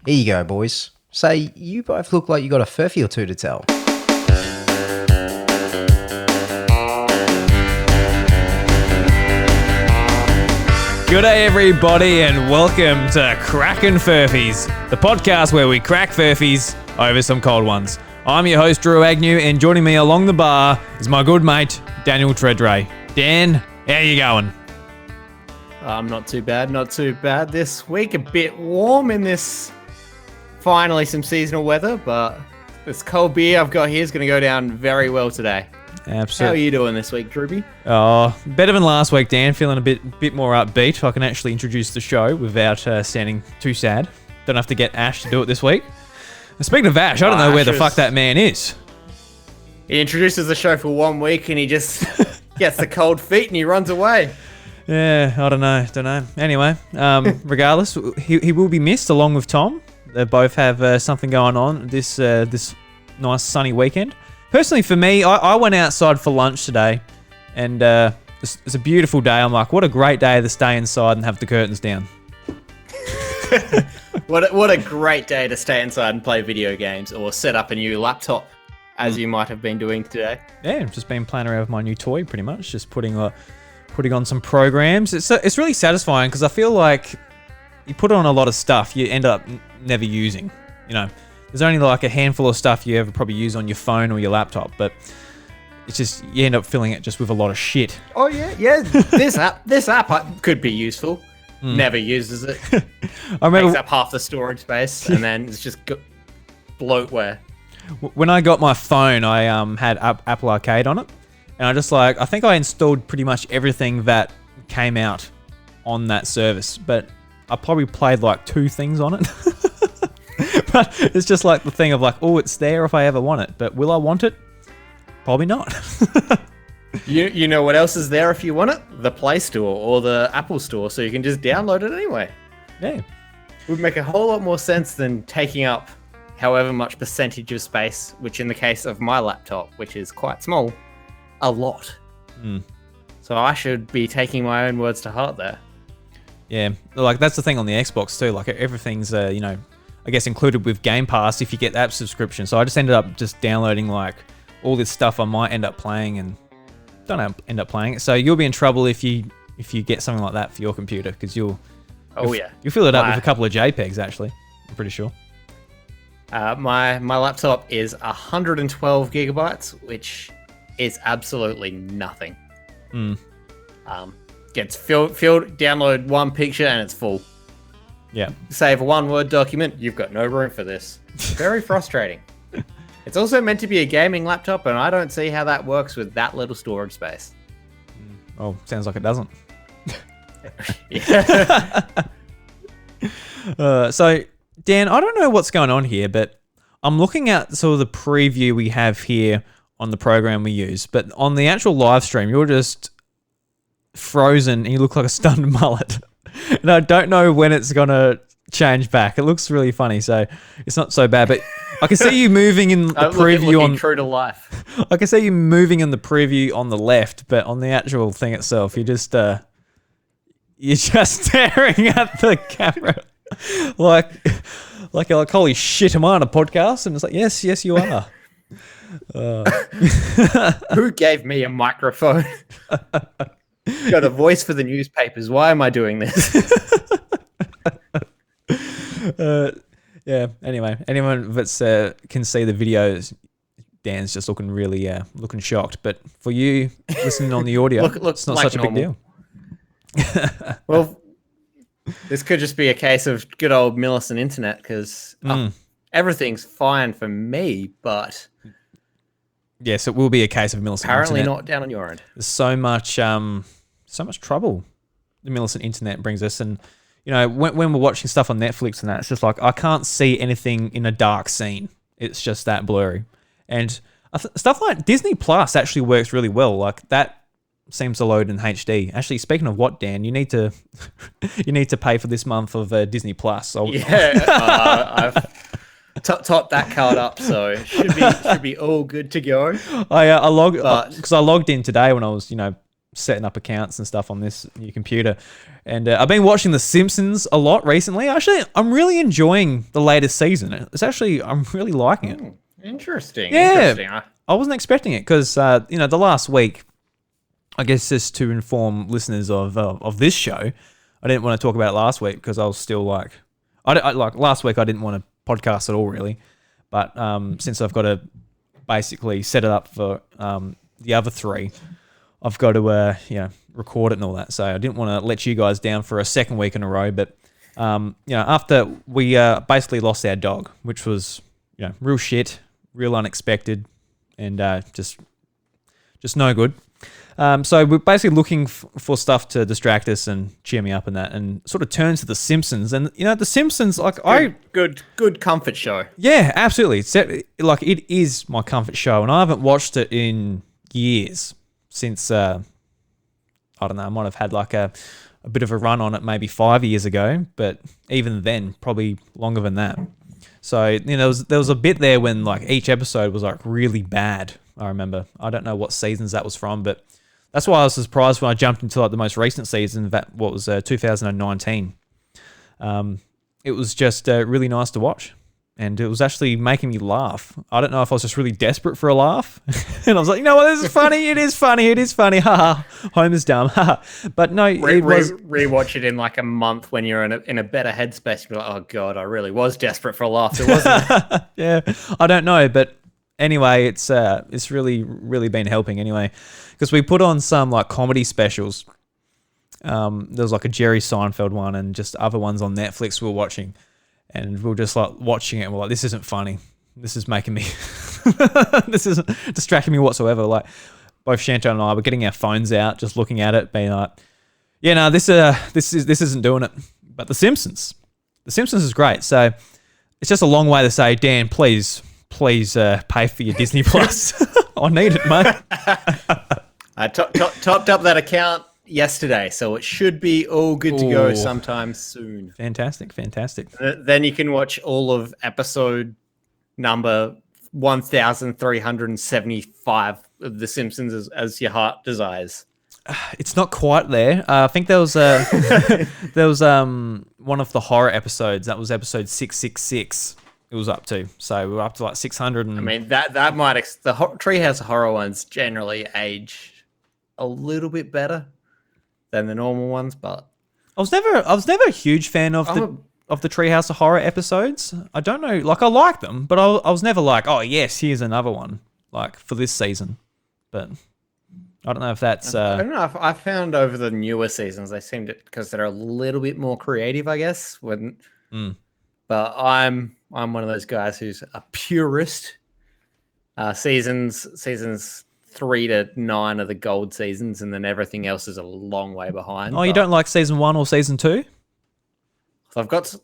Here you go, boys. Say, you both look like you got a furphy or two to tell. G'day everybody and welcome to Crackin Furphys, the podcast where we crack furphies over some cold ones. I'm your host Drew Agnew and joining me along the bar is my good mate Daniel Treadray. Dan, how you going? I'm not too bad this week. A bit warm in this, finally some seasonal weather, but this cold beer I've got here is going to go down very well today. Absolutely. How are you doing this week, Drewby? Oh, better than last week, Dan. Feeling a bit more upbeat. I can actually introduce the show without sounding too sad. Don't have to get Ash to do it this week. Speaking of Ash, I don't know where the fuck that man is. He introduces the show for 1 week and he just gets the cold feet and he runs away. Yeah, I don't know. Anyway, regardless, he will be missed along with Tom. They both have something going on this nice sunny weekend. Personally, for me, I went outside for lunch today, and it's a beautiful day. I'm like, what a great day to stay inside and have the curtains down. What a great day to stay inside and play video games or set up a new laptop, as you might have been doing today. Yeah, I've just been playing around with my new toy, pretty much, just putting on some programs. It's really satisfying because I feel like you put on a lot of stuff you end up never using. You know, there's only like a handful of stuff you ever probably use on your phone or your laptop, but it's just you end up filling it just with a lot of shit. Oh yeah. This app could be useful. Never uses it. I remember takes up half the storage space, and then it's just bloatware. When I got my phone, I had Apple Arcade on it. And I think I installed pretty much everything that came out on that service, but I probably played like 2 things on it. But it's just like the thing of like, oh, it's there if I ever want it, but will I want it? Probably not. You know what else is there if you want it? The Play Store or the Apple Store, so you can just download it anyway. Yeah. Would make a whole lot more sense than taking up however much percentage of space, which in the case of my laptop, which is quite small, a lot. So I should be taking my own words to heart there. Yeah, like that's the thing on the Xbox too. Like everything's, I guess included with Game Pass if you get that subscription. So I just ended up just downloading like all this stuff I might end up playing and don't end up playing it. So you'll be in trouble if you get something like that for your computer because you'll fill it up with a couple of JPEGs actually. I'm pretty sure. My laptop is 112 gigabytes, which is absolutely nothing. Gets filled, download one picture and it's full. Yeah. Save a 1-word document, you've got no room for this. Very frustrating. It's also meant to be a gaming laptop, and I don't see how that works with that little storage space. Oh, sounds like it doesn't. So, Dan, I don't know what's going on here, but I'm looking at sort of the preview we have here on the program we use, but on the actual live stream, you're just frozen and you look like a stunned mullet. And I don't know when it's going to change back. It looks really funny, so it's not so bad, but I can see you moving in the preview on true to life. I can see you moving in the preview on the left, but on the actual thing itself, you're just staring at the camera like holy shit, am I on a podcast? And it's like, yes, you are. Who gave me a microphone? Got a voice for the newspapers. Why am I doing this? Yeah. Anyway, anyone that's can see the videos, Dan's just looking really looking shocked. But for you listening on the audio, it's not like such normal. A big deal. Well, this could just be a case of good old Millicent internet because everything's fine for me, but yes, it will be a case of Millicent apparently internet. Not down on your end. There's so much trouble the Millicent internet brings us, and you know when we're watching stuff on Netflix and that, it's just like I can't see anything in a dark scene. It's just that blurry, and stuff like Disney Plus actually works really well. Like that seems to load in HD. Actually, speaking of what, Dan, you need to pay for this month of Disney Plus. I've top that card up, so it should be all good to go. I logged in today when I was setting up accounts and stuff on this new computer. And I've been watching The Simpsons a lot recently. Actually, I'm really enjoying the latest season. I'm really liking it. Interesting. Yeah. Interesting. I wasn't expecting it because, the last week, I guess just to inform listeners of this show, I didn't want to talk about it last week because I was still like last week I didn't want to podcast at all really. But since I've got to basically set it up for the other three, I've got to record it and all that. So I didn't want to let you guys down for a second week in a row. But after we basically lost our dog, which was real shit, real unexpected, and just no good. So we're basically looking for stuff to distract us and cheer me up and that, and sort of turn to The Simpsons. And The Simpsons, good comfort show. Yeah, absolutely. It is my comfort show, and I haven't watched it in years since I don't know. I might have had like a bit of a run on it maybe 5 years ago, but even then, probably longer than that. So there was a bit there when like each episode was like really bad. I remember. I don't know what seasons that was from, but that's why I was surprised when I jumped into like the most recent season, that what was 2019. It was just really nice to watch, and it was actually making me laugh. I don't know if I was just really desperate for a laugh, and I was like, this is funny. It is funny. It is funny. Ha ha. Homer's dumb. Ha ha. But no, it was rewatch it in like a month when you're in a better headspace. You're like, oh god, I really was desperate for a laugh. It wasn't. Yeah, I don't know, but. Anyway, it's really, really been helping anyway, because we put on some like comedy specials. There was like a Jerry Seinfeld one and just other ones on Netflix we were watching, and we were just like watching it and we're like, this isn't funny. This is making me, this isn't distracting me whatsoever. Like both Chantal and I were getting our phones out, just looking at it, being like, this isn't doing it. But The Simpsons is great. So it's just a long way to say, Dan, please pay for your Disney Plus. I need it, mate. I topped up that account yesterday, so it should be all good to go sometime soon. Fantastic. Then you can watch all of episode number 1,375 of The Simpsons as your heart desires. It's not quite there. I think there was one of the horror episodes. That was episode 666. It was up to. So we were up to like 600. I mean, that might the Treehouse Horror ones generally age a little bit better than the normal ones, but I was never a huge fan of the Treehouse of Horror episodes. I don't know, like I like them, but I was never like, oh yes, here's another one like for this season. But I don't know if that's. I don't know. I found over the newer seasons they seem to, because they're a little bit more creative, I guess. But I'm one of those guys who's a purist. Seasons 3 to 9 are the gold seasons, and then everything else is a long way behind. Oh, you don't like season 1 or season 2? They've got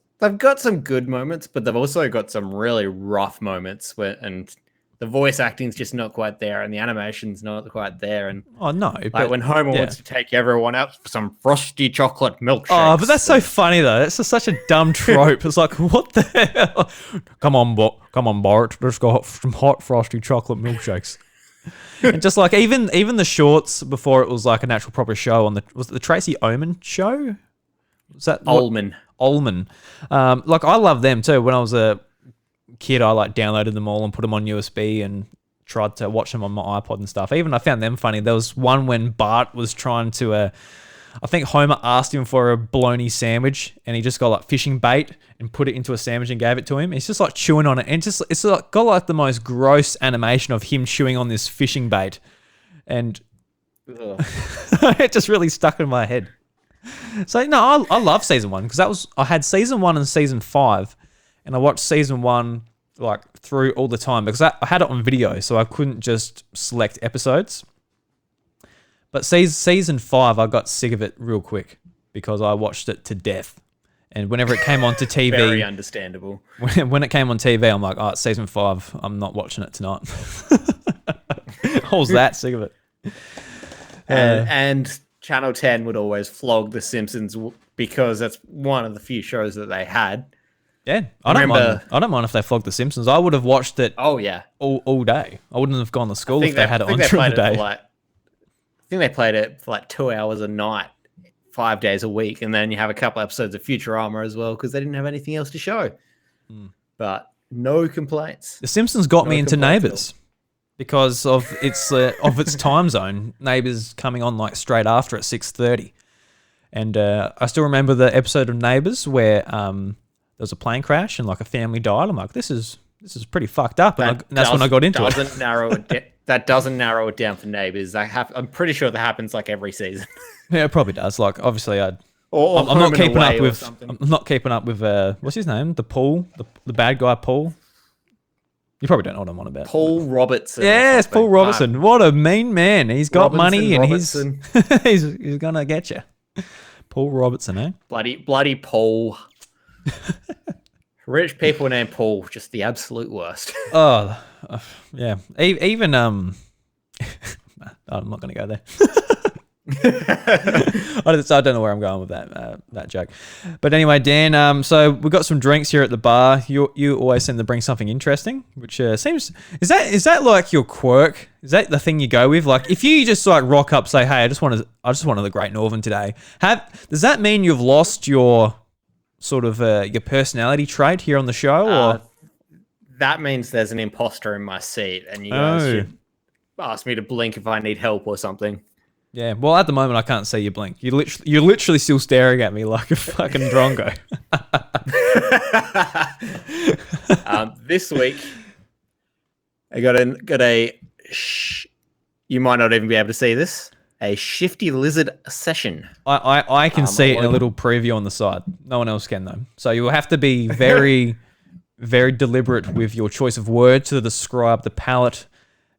some good moments, but they've also got some really rough moments and the voice acting's just not quite there, and the animation's not quite there. And but when Homer wants to take everyone out for some frosty chocolate milkshakes. Oh, but that's so funny though. That's just such a dumb trope. It's like, what the hell? Come on, Bart. Let's go have some hot frosty chocolate milkshakes. And just like even the shorts before it was like an actual proper show was it the Tracy Ullman show? Was that Ullman? Like I love them too. When I was a kid, I like downloaded them all and put them on USB and tried to watch them on my iPod and stuff. Even I found them funny. There was one when Bart was trying to, I think Homer asked him for a bologna sandwich, and he just got like fishing bait and put it into a sandwich and gave it to him. He's just like chewing on it, and it's like got like the most gross animation of him chewing on this fishing bait, and it just really stuck in my head. So no, I love season 1 because I had season 1 and season 5. And I watched season 1 like through all the time because I had it on video, so I couldn't just select episodes. But season 5, I got sick of it real quick because I watched it to death. And whenever it came onto TV, very understandable. When it came on TV, I'm like, oh, it's season 5. I'm not watching it tonight. I was that sick of it. And Channel 10 would always flog The Simpsons because that's one of the few shows that they had. Yeah, I don't mind if they flogged The Simpsons. I would have watched it. Oh yeah, all day. I wouldn't have gone to school if they had it on during the day. I think they played it for like 2 hours a night, 5 days a week, and then you have a couple episodes of Futurama as well because they didn't have anything else to show. But no complaints. The Simpsons got me into Neighbours because of its time zone. Neighbours coming on like straight after at 6:30, and I still remember the episode of Neighbours where there was a plane crash and like a family died. I'm like, this is pretty fucked up, and that's when I got into it. That doesn't narrow it down for Neighbours. I'm pretty sure that happens like every season. Yeah, it probably does. Like, obviously, I'm not keeping up with what's his name? The bad guy, Paul. You probably don't know what I'm on about. Paul Robertson. Yes, Paul Robertson. What a mean man. He's got money and he's gonna get you. Paul Robertson, eh? Bloody Paul. Rich people named Paul, just the absolute worst. Oh, yeah. Even I'm not going to go there. I don't know where I'm going with that joke. But anyway, Dan. So we've got some drinks here at the bar. You always seem to bring something interesting, which seems is that like your quirk? Is that the thing you go with? Like, if you just like rock up, say, "Hey, I just wanted the Great Northern today." Does that mean you've lost your sort of your personality trait here on the show, or that means there's an imposter in my seat, and you guys should ask me to blink if I need help or something. Yeah, well, at the moment I can't see you blink. You're literally still staring at me like a fucking drongo. This week, I got a. You might not even be able to see this. A Shifty Lizard session. I can see it in a little preview on the side. No one else can, though. So you will have to be very, very deliberate with your choice of word to describe the palate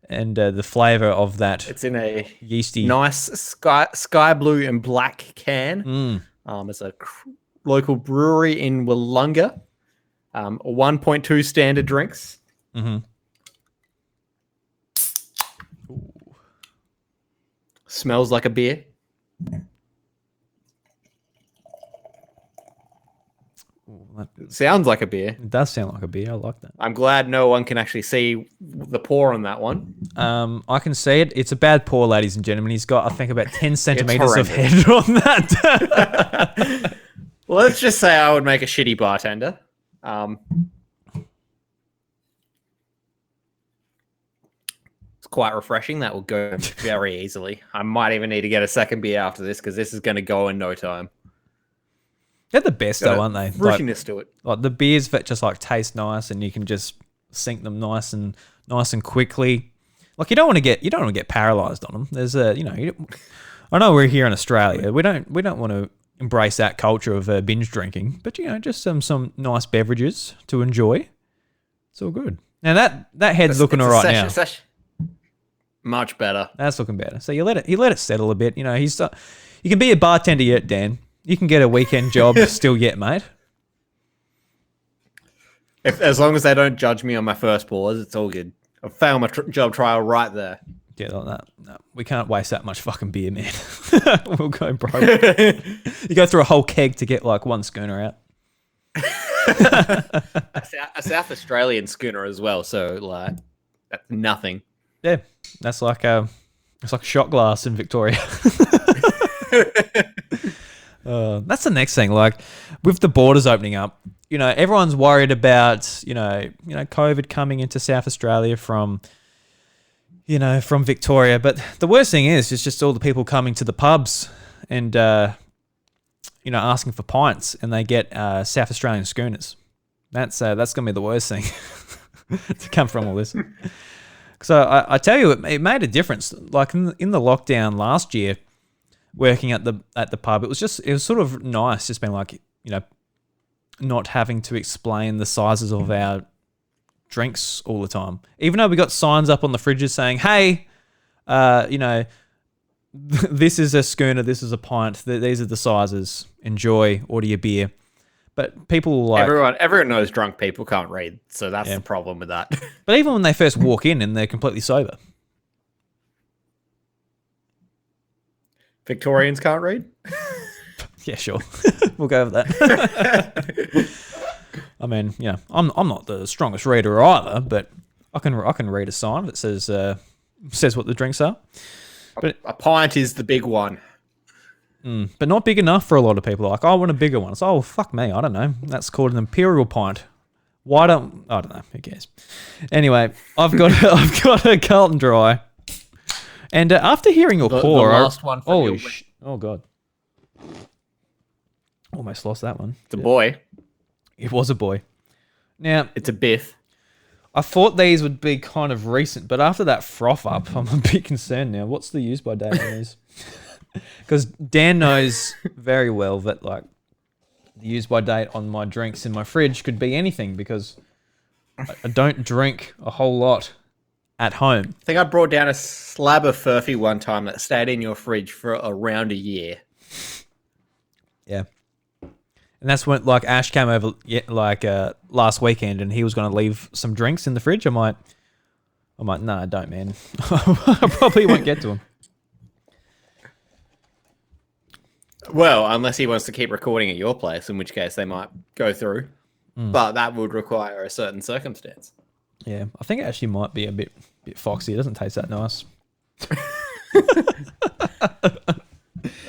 and the flavor of that. It's in a yeasty, nice sky blue and black can. It's a local brewery in Wollonga. 1.2 standard drinks. Mm-hmm. Smells like a beer. Sounds like a beer. It does sound like a beer. I like that. I'm glad no one can actually see the pour on that one. I can see it. It's a bad pour, ladies and gentlemen. He's got, I think, about 10 centimeters of head on that. Well, let's just say I would make a shitty bartender. It's quite refreshing. That will go very easily. I might even need to get a second beer after this because this is going to go in no time. They're the best, though, aren't they? Fruitiness to it. Like the beers that just like taste nice, and you can just sink them nice and quickly. Like you don't want to get paralyzed on them. There's I know we're here in Australia. We don't want to embrace that culture of binge drinking, but just some nice beverages to enjoy. It's all good. Now that head's looking all right now. Much better. That's looking better. So you let it settle a bit. You can be a bartender yet, Dan. You can get a weekend job still yet, mate. As long as they don't judge me on my first pours, it's all good. I failed my job trial right there. Yeah, no, we can't waste that much fucking beer, man. We'll go broke. You go through a whole keg to get like one schooner out. a South Australian schooner as well, so like that's nothing. Yeah, that's like it's like a shot glass in Victoria. That's the next thing. Like with the borders opening up, everyone's worried about COVID coming into South Australia from Victoria. But the worst thing is just all the people coming to the pubs and asking for pints, and they get South Australian schooners. That's gonna be the worst thing to come from all this. So I tell you, it made a difference. Like in the lockdown last year, working at the pub, it was sort of nice, just being like, not having to explain the sizes of our drinks all the time. Even though we got signs up on the fridges saying, "Hey, this is a schooner, this is a pint, these are the sizes. Enjoy, order your beer." But people like everyone knows drunk people can't read, so that's the problem with that. But even when they first walk in and they're completely sober. Victorians can't read? Yeah, sure. We'll go with that. I mean, I'm not the strongest reader either, but I can read a sign that says what the drinks are. But A pint is the big one. but not big enough for a lot of people. Like, I want a bigger one. It's, oh, fuck me. I don't know. That's called an imperial pint. I don't know. Who cares? Anyway, I've got a Carlton Dry. And after hearing your pour... The last one for your oh, God. Almost lost that one. It's a boy. It was a boy. Now... It's a biff. I thought these would be kind of recent, but after that froth up, I'm a bit concerned now. What's the use by date on these? Because Dan knows very well that, like, the use by date on my drinks in my fridge could be anything, because I don't drink a whole lot at home. I think I brought down a slab of Furphy one time that stayed in your fridge for around a year. Yeah. And that's when, like, Ash came over, last weekend, and he was going to leave some drinks in the fridge. I'm like, no, don't, man. I probably won't get to them. Well, unless he wants to keep recording at your place, in which case they might go through. But that would require a certain circumstance. Yeah, I think it actually might be a bit foxy. It doesn't taste that nice.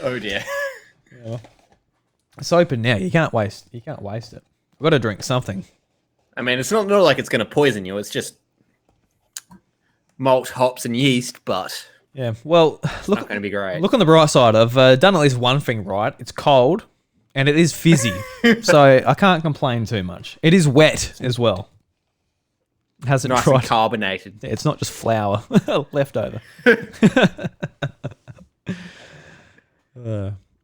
Oh dear. Yeah. It's open now. You can't waste it. I've got to drink something. I mean, it's not like it's going to poison you. It's just malt, hops, and yeast, but Yeah, well, look, not going to be great. Look on the bright side. I've done at least one thing right. It's cold, and it is fizzy, so I can't complain too much. It is wet as well. It hasn't Nice dried. and carbonated. Yeah, it's not just flour left over.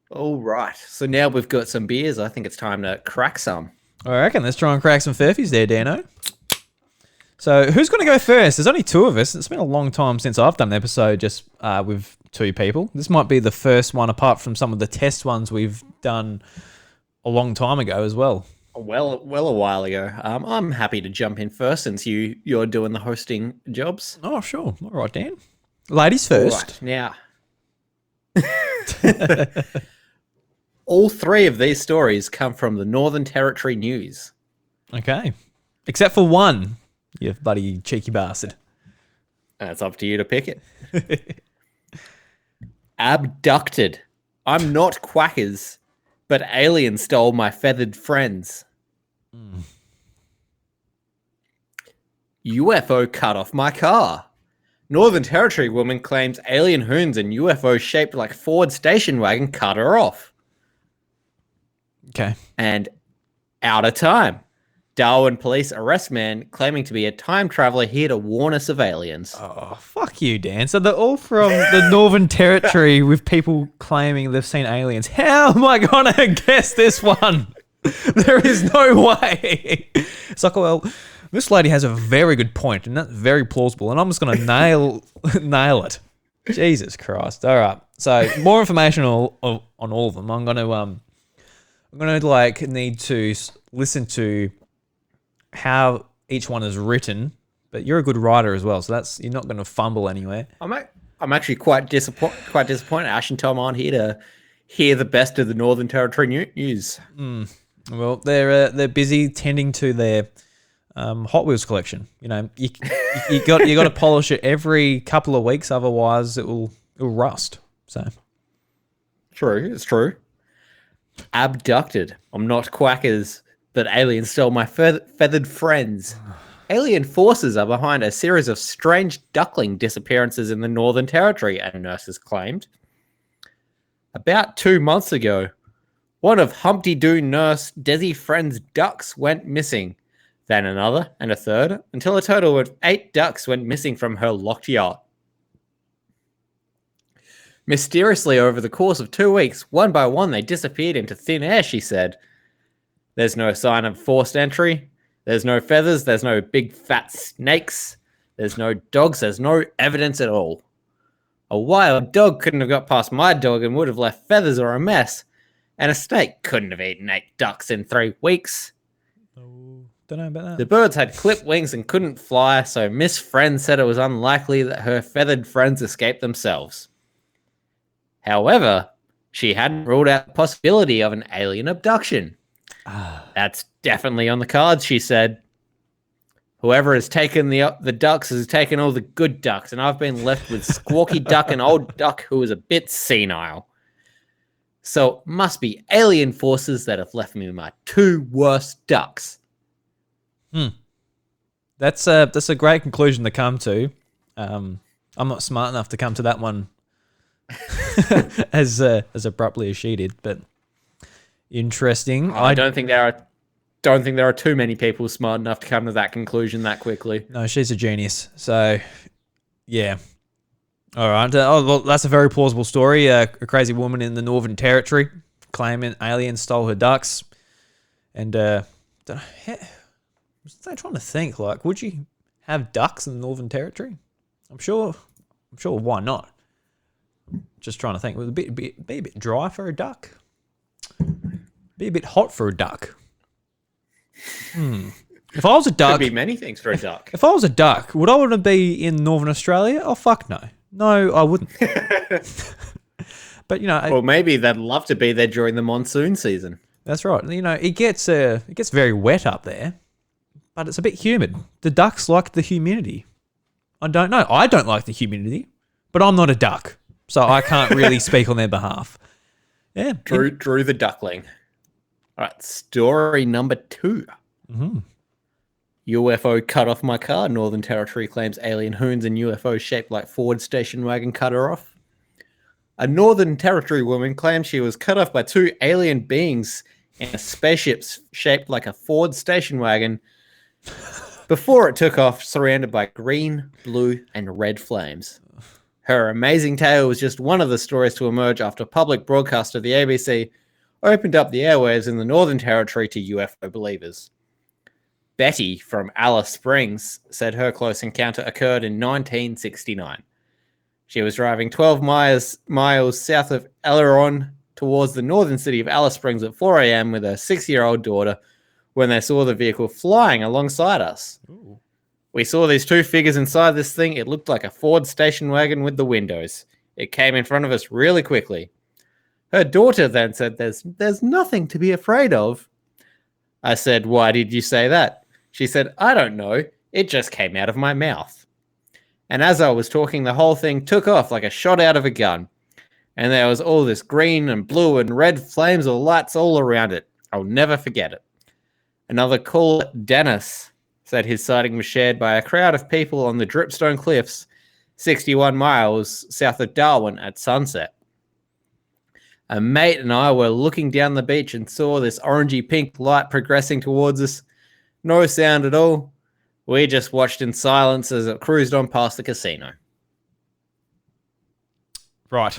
All right. So now we've got some beers. I think it's time to crack some. I reckon. Let's try and crack some Furphys there, Dano. So who's going to go first? There's only two of us. It's been a long time since I've done an episode just with two people. This might be the first one, apart from some of the test ones we've done a long time ago as well. Well, a while ago. I'm happy to jump in first since you're doing the hosting jobs. Oh, sure. All right, Dan. Ladies first. All right, now. All three of these stories come from the Northern Territory News. Okay. Except for one, you bloody cheeky bastard. It's up to you to pick it. Abducted. I'm not quackers, but aliens stole my feathered friends. UFO cut off my car. Northern Territory woman claims alien hoons and UFO shaped like Ford station wagon cut her off. Okay. And out of time. Darwin police arrest man claiming to be a time traveler here to warn us of aliens. Oh, fuck you, Dan. So they're all from the Northern Territory with people claiming they've seen aliens. How am I going to guess this one? There is no way. It's like, well, this lady has a very good point, and that's very plausible, and I'm just going to nail it. Jesus Christ. All right. So more information on all of them. I'm going to need to listen to how each one is written, but you're a good writer as well, so you're not going to fumble anywhere. I'm actually quite disappointed. Ash and Tom aren't here to hear the best of the Northern Territory news. Well, they're busy tending to their Hot Wheels collection. You know, you got to polish it every couple of weeks, otherwise it'll rust. So true, it's true. Abducted. I'm not quackers, but aliens stole my feathered friends. Alien forces are behind a series of strange duckling disappearances in the Northern Territory, and nurses claimed. About 2 months ago, one of Humpty Doo nurse Desi Friend's ducks went missing. Then another and a third, until a total of 8 ducks went missing from her locked yacht. Mysteriously, over the course of 2 weeks, one by one they disappeared into thin air, she said. There's no sign of forced entry. There's no feathers. There's no big fat snakes. There's no dogs. There's no evidence at all. A wild dog couldn't have got past my dog and would have left feathers or a mess. And a snake couldn't have eaten 8 ducks in 3 weeks. Oh, don't know about that. The birds had clipped wings and couldn't fly, so Miss Friend said it was unlikely that her feathered friends escaped themselves. However, she hadn't ruled out the possibility of an alien abduction. That's definitely on the cards, she said. Whoever has taken the ducks has taken all the good ducks, and I've been left with Squawky Duck and Old Duck, who is a bit senile. So it must be alien forces that have left me with my 2 worst ducks. That's a great conclusion to come to. I'm not smart enough to come to that one as abruptly as she did, but interesting. I don't think there are too many people smart enough to come to that conclusion that quickly. No, she's a genius. So, yeah. All right. Well, that's a very plausible story. A crazy woman in the Northern Territory claiming aliens stole her ducks. And I'm trying to think, like, would you have ducks in the Northern Territory? I'm sure. Why not? Just trying to think. Would it be a bit dry for a duck? Be a bit hot for a duck. If I was a duck, could be many things for a duck. If I was a duck, would I want to be in Northern Australia? Oh fuck no, no, I wouldn't. But well, maybe they'd love to be there during the monsoon season. That's right. It gets very wet up there, but it's a bit humid. The ducks like the humidity. I don't know. I don't like the humidity, but I'm not a duck, so I can't really speak on their behalf. Yeah, Drew the duckling. All right, story number 2. UFO cut off my car. Northern Territory claims alien hoons and UFO shaped like Ford station wagon cut her off. A Northern Territory woman claims she was cut off by 2 alien beings in a spaceship shaped like a Ford station wagon before it took off, surrounded by green, blue, and red flames. Her amazing tale was just one of the stories to emerge after public broadcaster the ABC opened up the airwaves in the Northern Territory to UFO believers. Betty from Alice Springs said her close encounter occurred in 1969. She was driving 12 miles south of Aileron towards the northern city of Alice Springs at 4 a.m. with her 6-year-old daughter when they saw the vehicle flying alongside us. Ooh. We saw these 2 figures inside this thing. It looked like a Ford station wagon with the windows. It came in front of us really quickly. Her daughter then said, there's nothing to be afraid of. I said, why did you say that? She said, I don't know. It just came out of my mouth. And as I was talking, the whole thing took off like a shot out of a gun. And there was all this green and blue and red flames or lights all around it. I'll never forget it. Another caller, Dennis, said his sighting was shared by a crowd of people on the Dripstone Cliffs, 61 miles south of Darwin at sunset. A mate and I were looking down the beach and saw this orangey pink light progressing towards us. No sound at all. We just watched in silence as it cruised on past the casino. Right.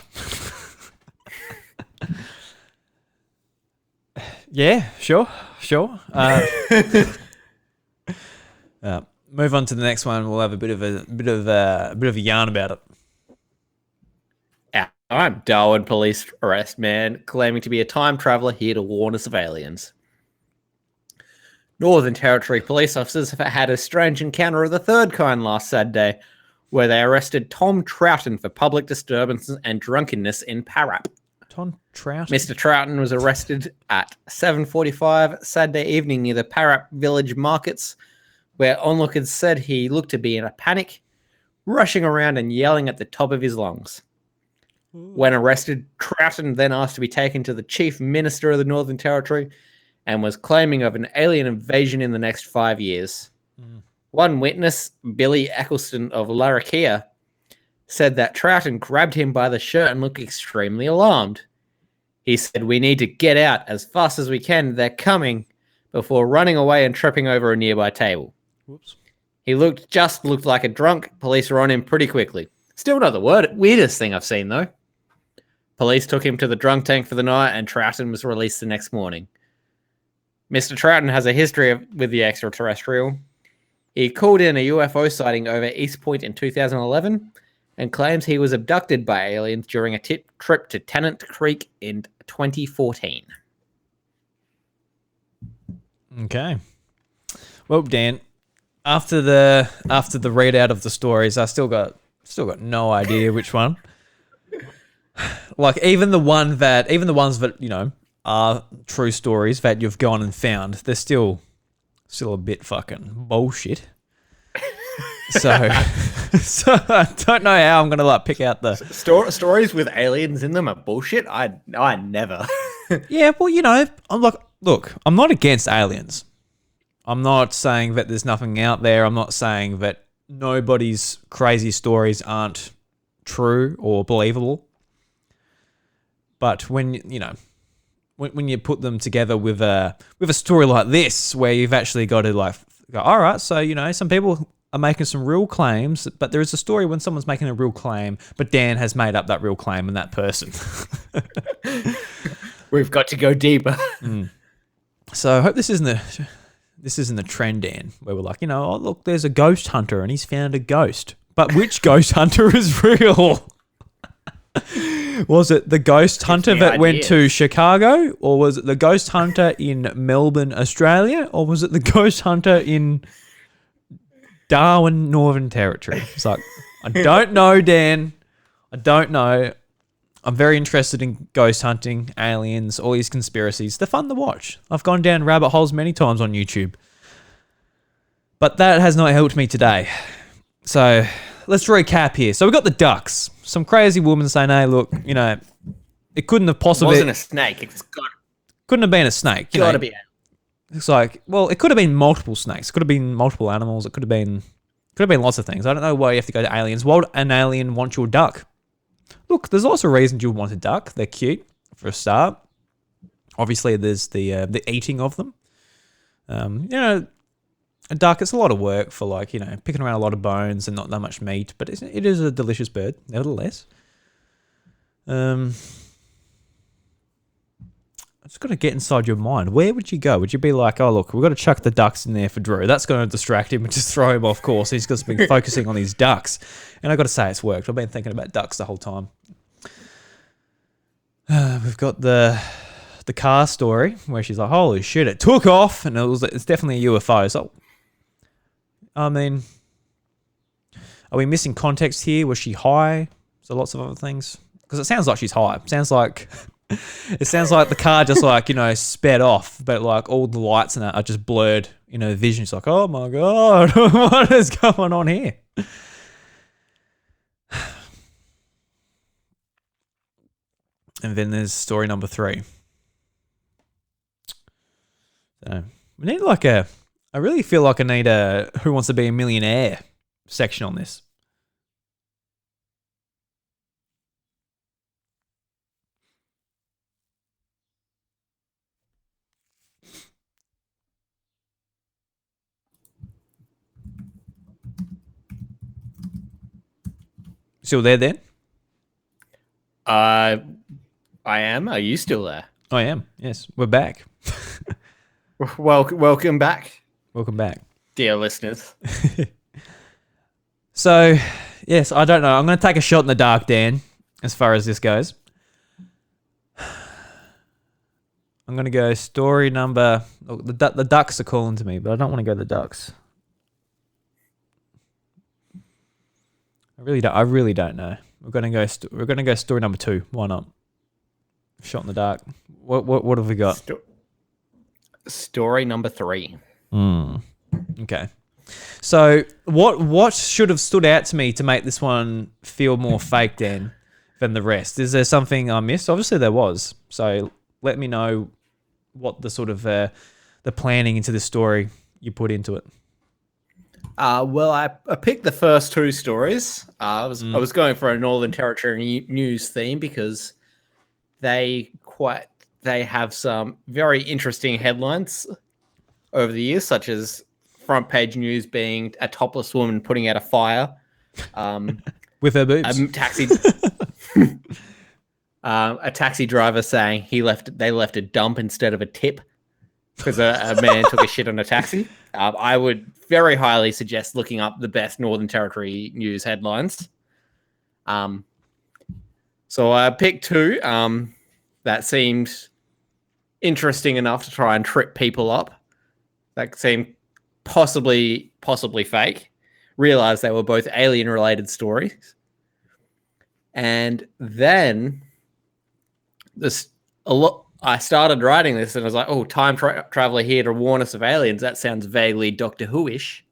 Yeah, sure. Move on to the next one. We'll have a bit of a yarn about it. I'm Darwin police arrest man claiming to be a time traveler here to warn us of aliens. Northern Territory police officers have had a strange encounter of the third kind last Saturday, where they arrested Tom Troughton for public disturbances and drunkenness in Parrap. Tom Troughton? Mr. Troughton was arrested at 7:45 Saturday evening near the Parrap village markets, where onlookers said he looked to be in a panic, rushing around and yelling at the top of his lungs. When arrested, Troughton then asked to be taken to the Chief Minister of the Northern Territory and was claiming of an alien invasion in the next 5 years. One witness, Billy Eccleston of Larrakia, said that Troughton grabbed him by the shirt and looked extremely alarmed. He said, we need to get out as fast as we can. They're coming, before running away and tripping over a nearby table. Whoops. He looked like a drunk. Police were on him pretty quickly. Still not the weirdest thing I've seen, though. Police took him to the drunk tank for the night, and Troughton was released the next morning. Mr. Troughton has a history with the extraterrestrial. He called in a UFO sighting over East Point in 2011 and claims he was abducted by aliens during a trip to Tennant Creek in 2014. Okay. Well, Dan, after the readout of the stories, I still got no idea which one. Like even the ones that are true stories that you've gone and found, they're still a bit fucking bullshit. So, so I don't know how I'm gonna like pick out the Stories with aliens in them are bullshit. I never. Yeah, well, I'm like, look, I'm not against aliens. I'm not saying that there's nothing out there. I'm not saying that nobody's crazy stories aren't true or believable. But when when you put them together with a story like this, where you've actually got to like go, all right, so some people are making some real claims, but there is a story when someone's making a real claim, but Dan has made up that real claim and that person. We've got to go deeper. So I hope this isn't a trend, Dan, where we're like, oh look, there's a ghost hunter and he's found a ghost. But which ghost hunter is real? Was it the ghost hunter that went to Chicago, or was it the ghost hunter in Melbourne, Australia, or was it the ghost hunter in Darwin, Northern Territory? It's like, I don't know, Dan. I don't know. I'm very interested in ghost hunting, aliens, all these conspiracies. They're fun to watch. I've gone down rabbit holes many times on YouTube. But that has not helped me today. So let's recap here. So we got the ducks. Some crazy woman saying, hey, look, it couldn't have possibly... It wasn't a snake. Couldn't have been a snake. Gotta be. It's like, well, it could have been multiple snakes. It could have been multiple animals. It could have been lots of things. I don't know why you have to go to aliens. Why would an alien want your duck? Look, there's also reasons you'd want a duck. They're cute, for a start. Obviously, there's the eating of them. A duck, it's a lot of work for picking around a lot of bones and not that much meat, but it is a delicious bird, nevertheless. I just got to get inside your mind. Where would you go? Would you be like, oh, look, we've got to chuck the ducks in there for Drew. That's going to distract him and just throw him off course. He's just been focusing on these ducks. And I've got to say it's worked. I've been thinking about ducks the whole time. We've got the car story where she's like, holy shit, it took off. And it's definitely a UFO. So, I mean, are we missing context here? Was she high? So lots of other things. Because it sounds like she's high. It sounds like the car just sped off, but like all the lights and that are just blurred in her vision. She's like, oh my God, what is going on here? And then there's story number 3. So we need I really feel like I need a Who Wants to Be a Millionaire section on this. Still there, then? I am. Are you still there? I am. Yes, we're back. Welcome back. Welcome back, dear listeners. So, yes, I don't know. I'm going to take a shot in the dark, Dan, as far as this goes. I'm going to go story number... The ducks are calling to me, but I don't want to go the ducks. I really don't know. We're going to go story number 2. Why not? Shot in the dark. What have we got? Story number 3. Okay. So what should have stood out to me to make this one feel more fake, Dan, than the rest? Is there something I missed? Obviously there was. So let me know what the sort of the planning into this story you put into it. Well, I picked the first 2 stories. I was going for a Northern Territory news theme because they have some very interesting headlines over the years, such as front page news being a topless woman putting out a fire with her boobs. A taxi driver saying they left a dump instead of a tip because a man took a shit on a taxi. I would very highly suggest looking up the best Northern Territory news headlines. So I picked 2 that seemed interesting enough to try and trip people up. That seemed possibly fake. Realized they were both alien-related stories. And then I started writing this and I was like, oh, time traveler here to warn us of aliens. That sounds vaguely Doctor Who-ish.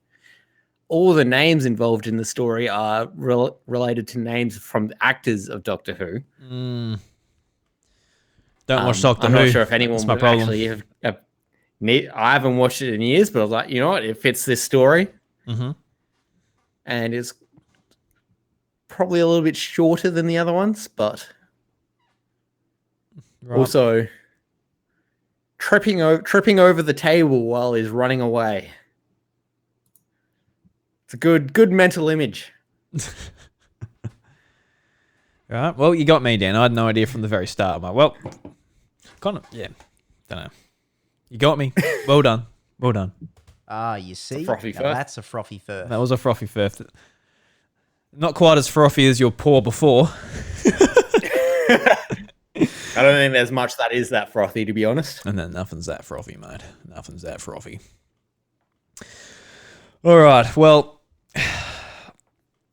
all the names involved in the story are related to names from the actors of Doctor Who. Don't watch Doctor I'm Who. not sure if anyone That's my would problem. actually have. I haven't watched it in years, but I was like, you know what? It fits this story. Mm-hmm. And it's probably a little bit shorter than the other ones, but also tripping over the table while he's running away. It's a good mental image. Right. Well, you got me, Dan. I had no idea from the very start. I'm like, well, kind of, yeah. Don't know. You got me. Well done. Well done. Ah, you see? frothy Now fur. that's a frothy fur. That was a frothy firth. Not quite as frothy as your paw before. I don't think there's much that is that frothy, to be honest. And then nothing's that frothy, mate. Nothing's that frothy. All right. Well,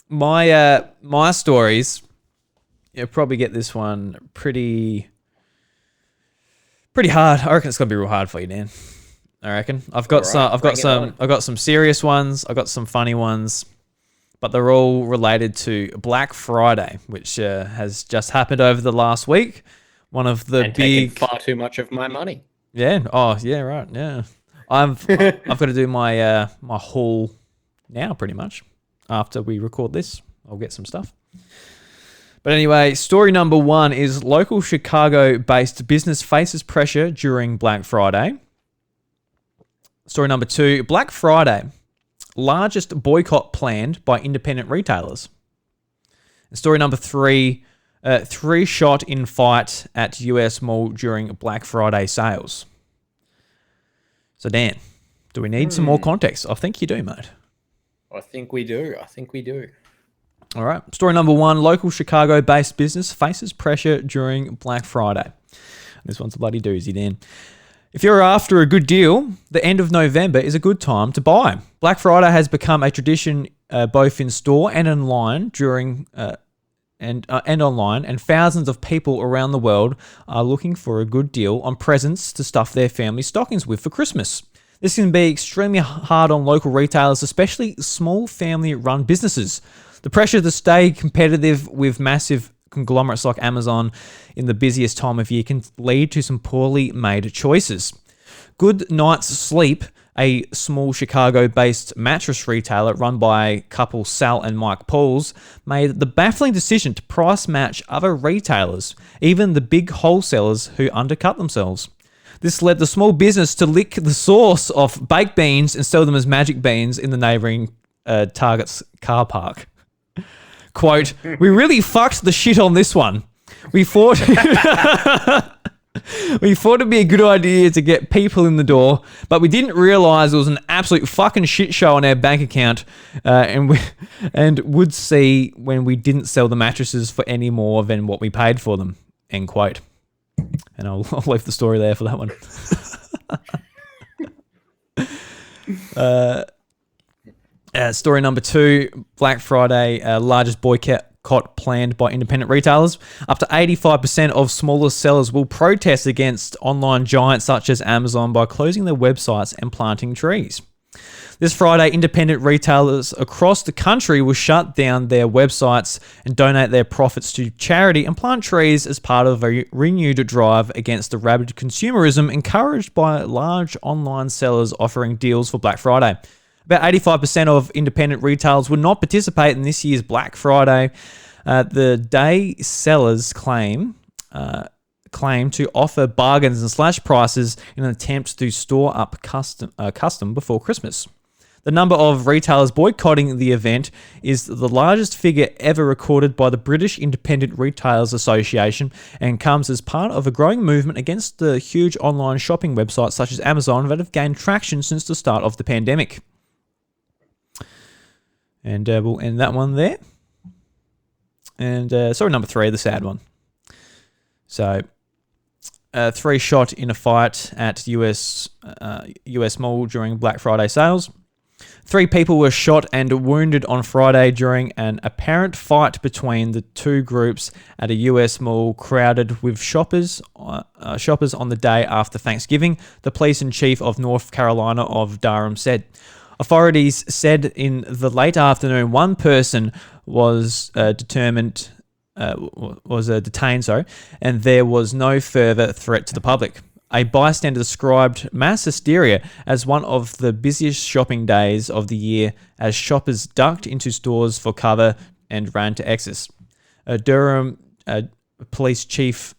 my stories, you'll probably get this one pretty hard. I reckon it's gonna be real hard for you, Dan. I reckon. I've got some serious ones. I've got some funny ones, but they're all related to Black Friday, which has just happened over the last week. One of the and big taking far too much of my money. Yeah. Oh, yeah. Right. Yeah. I've got to do my my haul now, pretty much. After we record this, I'll get some stuff. But anyway, story number 1 is local Chicago-based business faces pressure during Black Friday. Story number 2, Black Friday, largest boycott planned by independent retailers. And story number 3, 3 shot in fight at US mall during Black Friday sales. So Dan, do we need some more context? I think you do, mate. I think we do. All right. Story number 1, local Chicago-based business faces pressure during Black Friday. This one's a bloody doozy, Dan. If you're after a good deal, the end of November is a good time to buy. Black Friday has become a tradition both in store and online and online, and thousands of people around the world are looking for a good deal on presents to stuff their family stockings with for Christmas. This can be extremely hard on local retailers, especially small family-run businesses. The pressure to stay competitive with massive conglomerates like Amazon in the busiest time of year can lead to some poorly made choices. Good Night's Sleep, a small Chicago-based mattress retailer run by couple Sal and Mike Pauls, made the baffling decision to price match other retailers, even the big wholesalers who undercut themselves. This led the small business to lick the sauce of baked beans and sell them as magic beans in the neighboring Target's car park. Quote, we really fucked the shit on this one. We thought it'd be a good idea to get people in the door, but we didn't realize it was an absolute fucking shit show on our bank account, and would see when we didn't sell the mattresses for any more than what we paid for them. End quote. And I'll leave the story there for that one. Story number 2, Black Friday, largest boycott planned by independent retailers. Up to 85% of smaller sellers will protest against online giants such as Amazon by closing their websites and planting trees. This Friday, independent retailers across the country will shut down their websites and donate their profits to charity and plant trees as part of a renewed drive against the rabid consumerism encouraged by large online sellers offering deals for Black Friday. About 85% of independent retailers will not participate in this year's Black Friday. The day sellers claim to offer bargains and slash prices in an attempt to store up custom before Christmas. The number of retailers boycotting the event is the largest figure ever recorded by the British Independent Retailers Association and comes as part of a growing movement against the huge online shopping websites such as Amazon that have gained traction since the start of the pandemic. And we'll end that one there. And story number 3, the sad one. So, 3 shot in a fight at US mall during Black Friday sales. 3 people were shot and wounded on Friday during an apparent fight between the two groups at a US mall crowded with shoppers on the day after Thanksgiving, the police and chief of North Carolina of Durham said. Authorities said in the late afternoon, one person was detained, and there was no further threat to the public. A bystander described mass hysteria as one of the busiest shopping days of the year as shoppers ducked into stores for cover and ran to exits. Durham Police Chief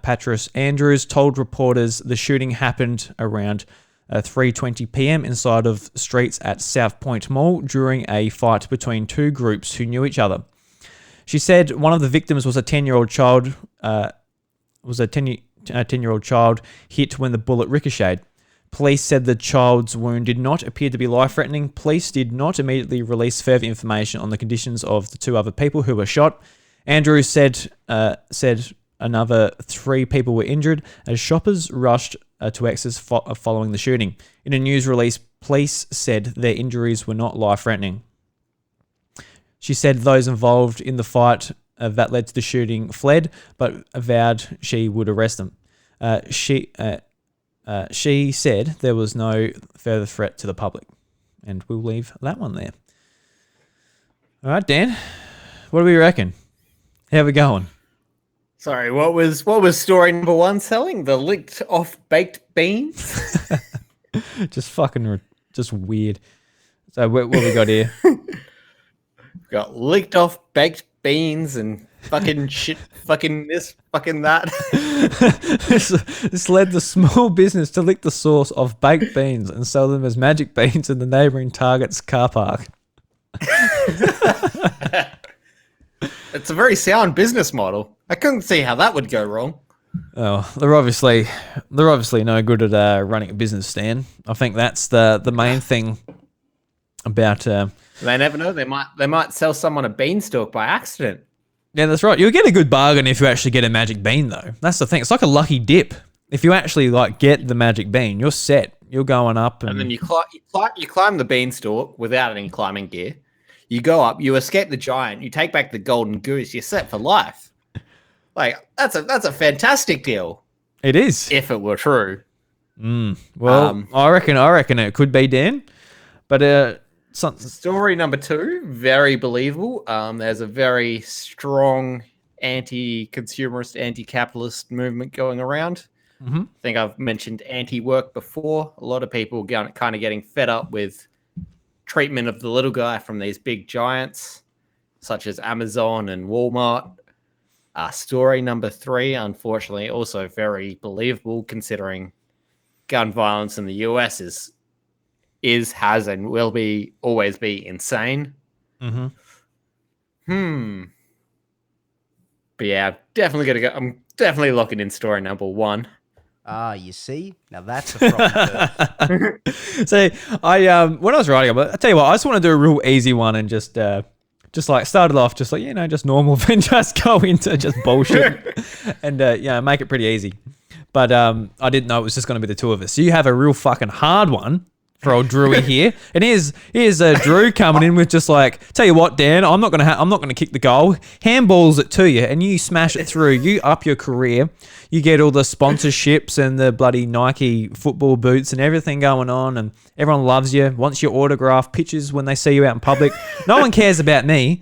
Patrice Andrews told reporters the shooting happened around 3:20 p.m. inside of streets at South Point Mall during a fight between two groups who knew each other. She said one of the victims was a 10-year-old child. Was a 10-year-old child hit when the bullet ricocheted. Police said the child's wound did not appear to be life-threatening. Police did not immediately release further information on the conditions of the two other people who were shot. Andrews said another 3 people were injured as shoppers rushed to exits following the shooting. In a news release, police said their injuries were not life-threatening. She said those involved in the fight that led to the shooting fled, but vowed she would arrest them. She said there was no further threat to the public. And we'll leave that one there. All right, Dan, what do we reckon? How are we going? Sorry, what was story number 1 selling? The licked off baked beans? Just weird. So what we got here? Got licked off baked beans and fucking shit, fucking this, fucking that. This led the small business to lick the sauce of baked beans and sell them as magic beans in the neighbouring Target's car park. It's a very sound business model. I couldn't see how that would go wrong. Oh, they're obviously no good at running a business, Stan. I think that's the main thing about. They never know. They might sell someone a beanstalk by accident. Yeah, that's right. You'll get a good bargain if you actually get a magic bean, though. That's the thing. It's like a lucky dip. If you actually get the magic bean, you're set. You're going up, and then you climb the beanstalk without any climbing gear. You go up, you escape the giant, you take back the golden goose, you're set for life. Like that's a fantastic deal. It is, if it were true. Well, I reckon it could be, Dan. But story number 2, very believable. There's a very strong anti-consumerist, anti-capitalist movement going around. Mm-hmm. I think I've mentioned anti-work before. A lot of people kind of getting fed up with treatment of the little guy from these big giants, such as Amazon and Walmart. Story number 3, unfortunately, also very believable, considering gun violence in the US has and will always be insane. Mm-hmm. But yeah, I'm definitely gonna go. I'm definitely locking in story number 1. You see? Now that's a problem. So when I was writing about it, I tell you what, I just want to do a real easy one and just start it off just just normal, then just go into just bullshit and make it pretty easy. But I didn't know it was just going to be the two of us. So you have a real fucking hard one for old Drewy here, and here's Drew coming in with just tell you what, Dan, I'm not gonna kick the goal, handballs it to you, and you smash it through. You up your career, you get all the sponsorships and the bloody Nike football boots and everything going on, and everyone loves you, wants your autograph, pictures when they see you out in public. No one cares about me.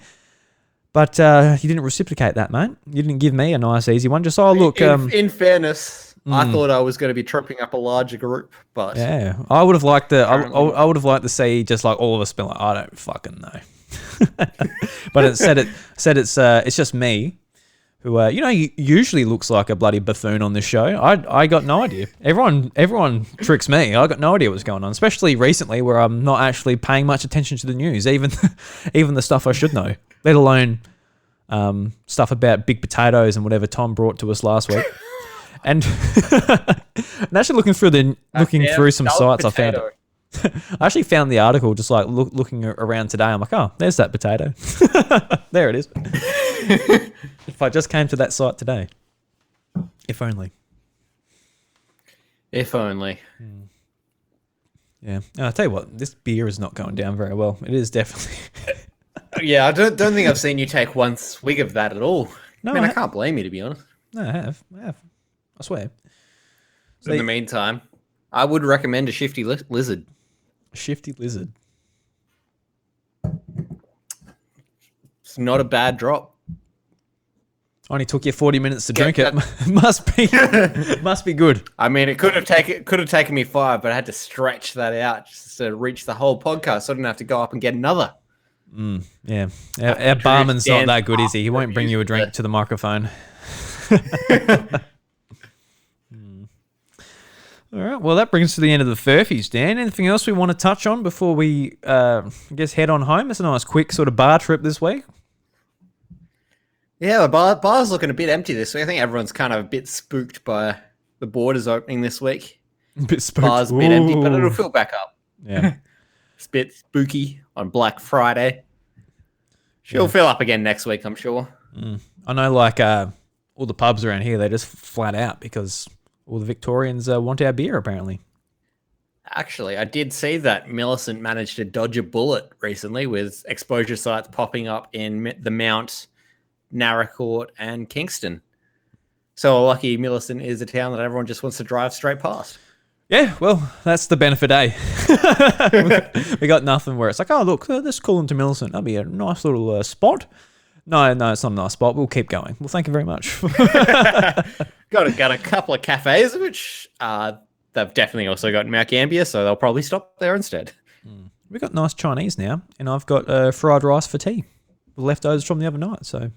But you didn't reciprocate that, mate. You didn't give me a nice, easy one. Just, look. In fairness, I thought I was going to be tripping up a larger group, but yeah, I would have liked I would have liked to see just all of us be like, I don't fucking know. But it said it's just me, who usually looks like a bloody buffoon on this show. I got no idea. Everyone tricks me. I got no idea what's going on, especially recently where I'm not actually paying much attention to the news, even the stuff I should know, let alone stuff about big potatoes and whatever Tom brought to us last week. And I'm actually looking through some sites. I found it. I actually found the article just looking around today. I'm like, oh, there's that potato. There it is. If I just came to that site today. If only. If only. Yeah. I'll tell you what, this beer is not going down very well. It is definitely. Yeah, I don't think I've seen you take one swig of that at all. No, I can't blame you, to be honest. No, I have. I swear. In the meantime, I would recommend a Shifty Lizard. Shifty lizard. It's not a bad drop. Only took you 40 minutes to drink it. must be good. I mean, it could have taken me 5, but I had to stretch that out just to reach the whole podcast, so I didn't have to go up and get another. Yeah. Our barman's not that good, is he? He won't bring you a drink to the microphone. All right. Well, that brings us to the end of the Furphys, Dan. Anything else we want to touch on before we, I guess, head on home? It's a nice, quick sort of bar trip this week. Yeah, the bar's looking a bit empty this week. I think everyone's kind of a bit spooked by the borders opening this week. A bit spooked. Bar's a bit empty, but it'll fill back up. Yeah. It's a bit spooky on Black Friday. She'll fill up again next week, I'm sure. I know, like, all the pubs around here, they just flat out because all the Victorians want our beer, apparently. Actually, I did see that Millicent managed to dodge a bullet recently with exposure sites popping up in the Mount, Narracourt, and Kingston. So lucky Millicent is a town that everyone just wants to drive straight past. Yeah, well, that's the benefit, eh? We got nothing where it's like, oh, look, let's call into Millicent. That'll be a nice little spot. No, it's not a nice spot. We'll keep going. Well, thank you very much. got a couple of cafes, which they've definitely also got in Mount Gambier, so they'll probably stop there instead. We've got nice Chinese now, and I've got fried rice for tea, leftovers from the other night. So,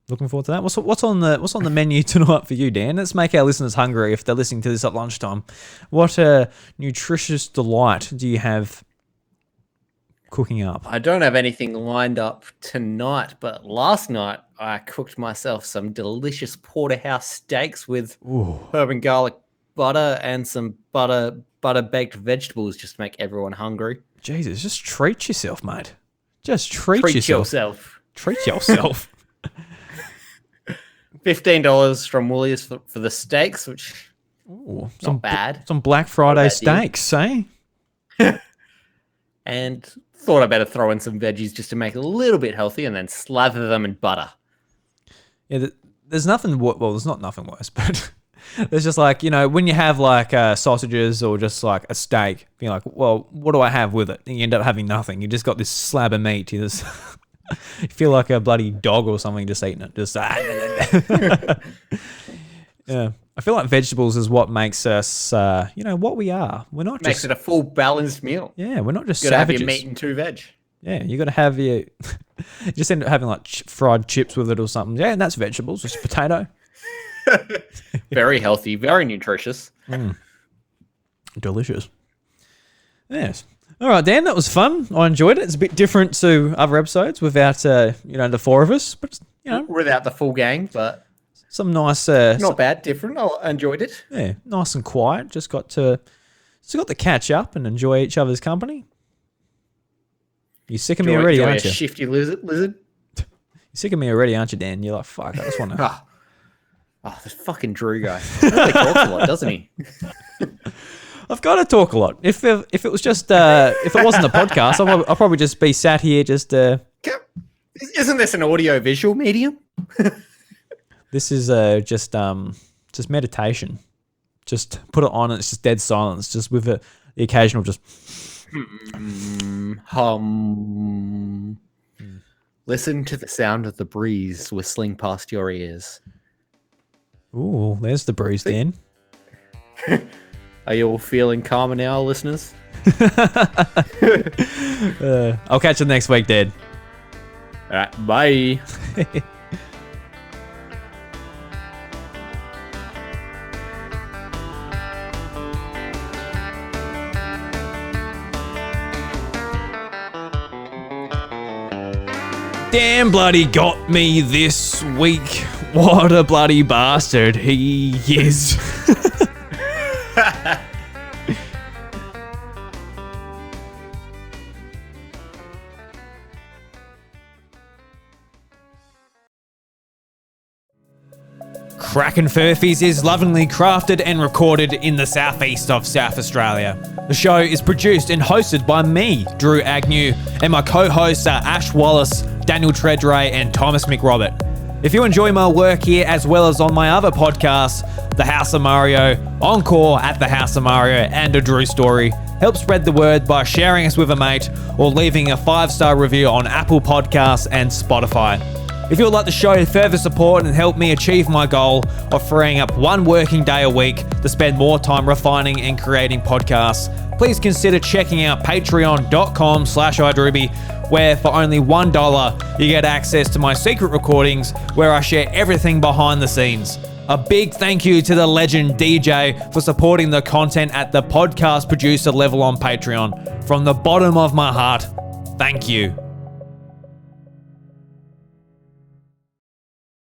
looking forward to that. What's on the menu tonight for you, Dan? Let's make our listeners hungry if they're listening to this at lunchtime. What nutritious delight do you have cooking up? I don't have anything lined up tonight, but last night I cooked myself some delicious porterhouse steaks with herb and garlic butter and some butter baked vegetables just to make everyone hungry. Jesus, just treat yourself, mate. Just treat yourself. Treat yourself. $15 from Woolies for the steaks, which not bad. Some Black Friday steaks, eh? And thought I better throw in some veggies just to make it a little bit healthy and then slather them in butter. Yeah, there's nothing, well, there's not nothing worse, but there's just like, when you have like sausages or just like a steak, being like, well, what do I have with it? And you end up having nothing. You just got this slab of meat. You just you feel like a bloody dog or something just eating it. Just yeah. I feel like vegetables is what makes us, what we are. We're not makes it a full balanced meal. Yeah, we're not just savages. You gotta have savages. your meat and 2 veg. Yeah, you got to have your. You just end up having like fried chips with it or something. Yeah, and that's vegetables. Just potato. Very healthy, very nutritious. Delicious. Yes. All right, Dan, that was fun. I enjoyed it. It's a bit different to other episodes without, the 4 of us, but without the full gang, but some nice. Not bad, different. I enjoyed it. Yeah, nice and quiet. Just got to catch up and enjoy each other's company. You're sick of me already, aren't you? Shifty lizard. You're sick of me already, aren't you, Dan? You're like, fuck, I just want to. This fucking Drew guy. He really talks a lot, doesn't he? I've got to talk a lot. If it was just if it wasn't a podcast, I'll probably just be sat here just. Isn't this an audio visual medium? This is just meditation. Just put it on and it's just dead silence, just with the occasional just. Listen to the sound of the breeze whistling past your ears. Ooh, there's the breeze, Dan. Are you all feeling calmer now, listeners? I'll catch you next week, Dad. All right, bye. Dan bloody got me this week. What a bloody bastard he is. Crackin Furphys is lovingly crafted and recorded in the southeast of South Australia. The show is produced and hosted by me, Drew Agnew, and my co-hosts are Ash Wallace, Daniel Treadray, and Thomas McRobert. If you enjoy my work here as well as on my other podcasts, The House of Mario, Encore at The House of Mario, and A Drew Story, help spread the word by sharing us with a mate or leaving a 5-star review on Apple Podcasts and Spotify. If you would like to show further support and help me achieve my goal of freeing up one working day a week to spend more time refining and creating podcasts, please consider checking out patreon.com/idruby, where for only $1 you get access to my secret recordings where I share everything behind the scenes. A big thank you to the legend Deejaayy for supporting the content at the podcast producer level on Patreon. From the bottom of my heart, thank you.